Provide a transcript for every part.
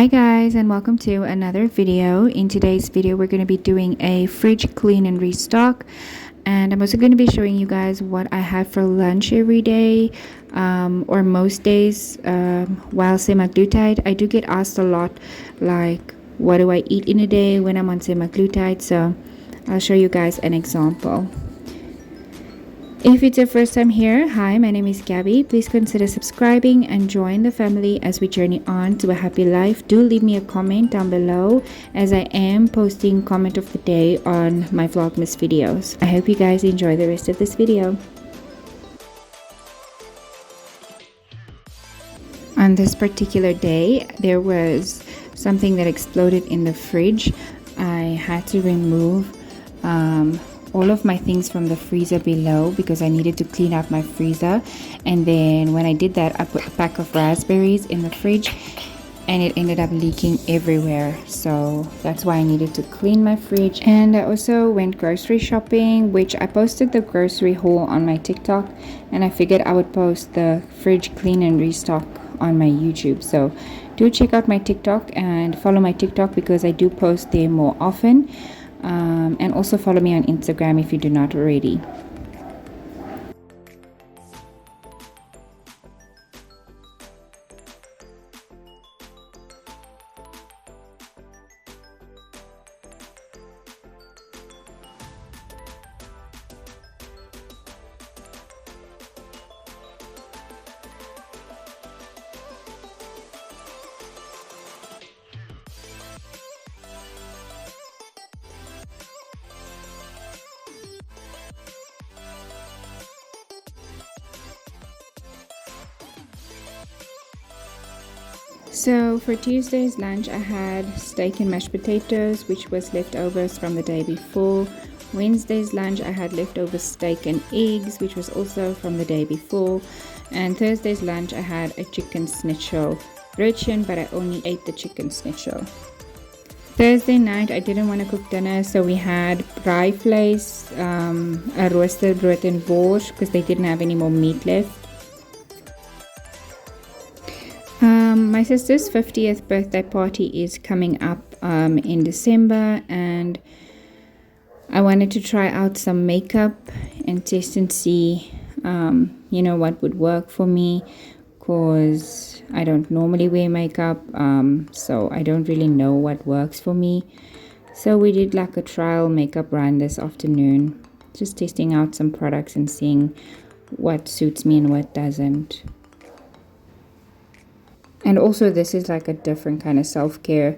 Hi guys, and welcome to another video. In today's video we're going to be doing a fridge clean and restock, and I'm also going to be showing you guys what I have for lunch every day, or most days, while semaglutide. I do get asked a lot, like, what do I eat in a day when I'm on semaglutide, so I'll show you guys an example. If it's your first time here, hi, my name is Gabby. Please consider subscribing and join the family as we journey on to a happy life. Do leave me a comment down below, as I am posting comment of the day on my Vlogmas videos. I hope you guys enjoy the rest of this video. On this particular day, there was something that exploded in the fridge. I had to remove all of my things from the freezer below because I needed to clean out my freezer, and then when I did that I put a pack of raspberries in the fridge and it ended up leaking everywhere, so that's why I needed to clean my fridge. And I also went grocery shopping, which I posted the grocery haul on my TikTok, and I figured I would post the fridge clean and restock on my YouTube. So do check out my TikTok and follow my TikTok because I do post there more often. And also follow me on Instagram if you do not already. So for Tuesday's lunch I had steak and mashed potatoes, which was leftovers from the day before. Wednesday's lunch I had leftover steak and eggs, which was also from the day before. And Thursday's lunch I had a chicken schnitzel Brötchen, but I only ate the chicken schnitzel. Thursday night I didn't want to cook dinner, so we had braaivleis, a roasted brood and wors, because they didn't have any more meat left. My sister's 50th birthday party is coming up in December, and I wanted to try out some makeup and test and see what would work for me, because I don't normally wear makeup, so I don't really know what works for me. So we did like a trial makeup run this afternoon, just testing out some products and seeing what suits me and what doesn't. And also this is like a different kind of self-care.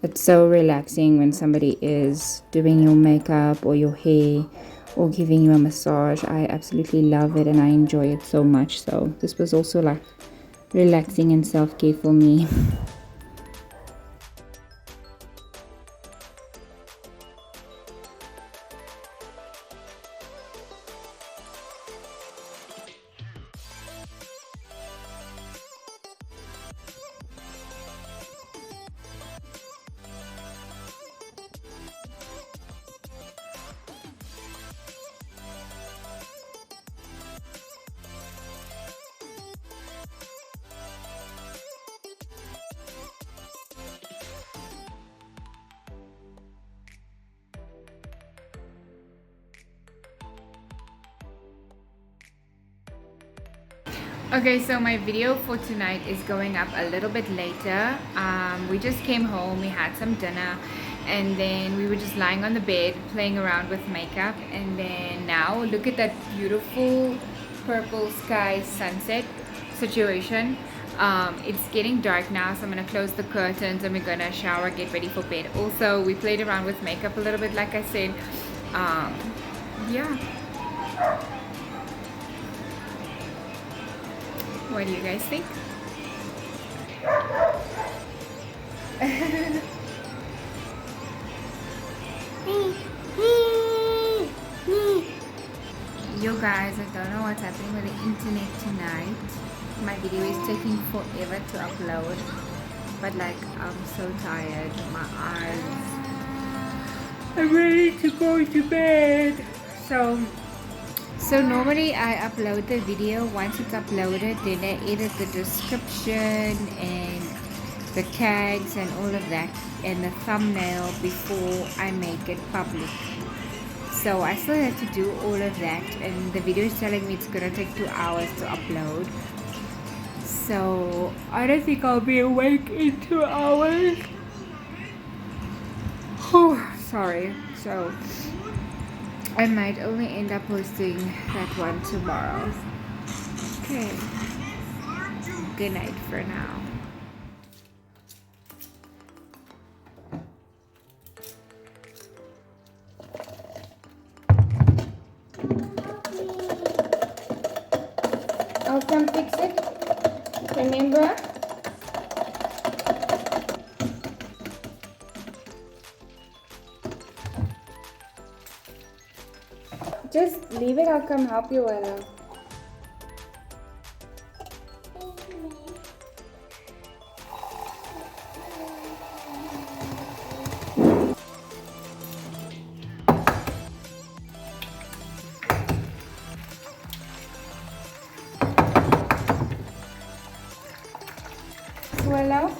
It's so relaxing when somebody is doing your makeup or your hair or giving you a massage. I absolutely love it and I enjoy it so much. So this was also like relaxing and self-care for me. Okay, so my video for tonight is going up a little bit later. We just came home, we had some dinner, and then we were just lying on the bed playing around with makeup. And then now look at that beautiful purple sky sunset situation. It's getting dark now, so I'm gonna close the curtains and we're gonna shower, get ready for bed. Also, we played around with makeup a little bit, like I said. Yeah. What do you guys think? Yo guys, I don't know what's happening with the internet tonight. My video is taking forever to upload, but like I'm so tired, my eyes, I'm ready to go to bed. So normally I upload the video. Once it's uploaded, then I edit the description and the tags and all of that and the thumbnail before I make it public. So I still have to do all of that, and the video is telling me it's gonna take 2 hours to upload. So I don't think I'll be awake in 2 hours. Sorry. So I might only end up posting that one tomorrow. Okay. Good night for now. I'll come fix it. Remember? Just leave it, I'll come help you, Ella. Swallow.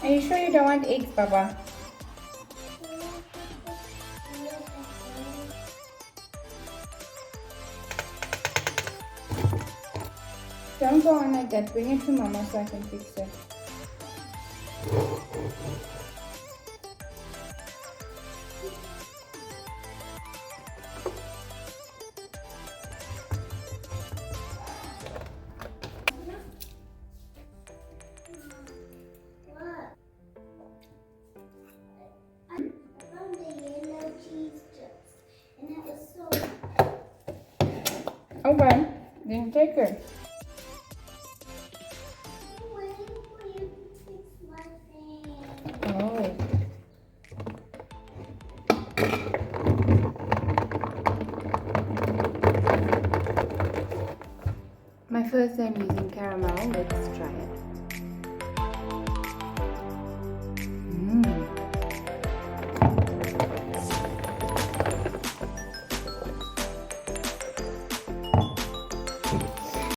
Are you sure you don't want eggs, Baba? Don't go on like that. Bring it to Mama so I can fix it. Okay, then take it. Oh. My first time using caramel, let's try it.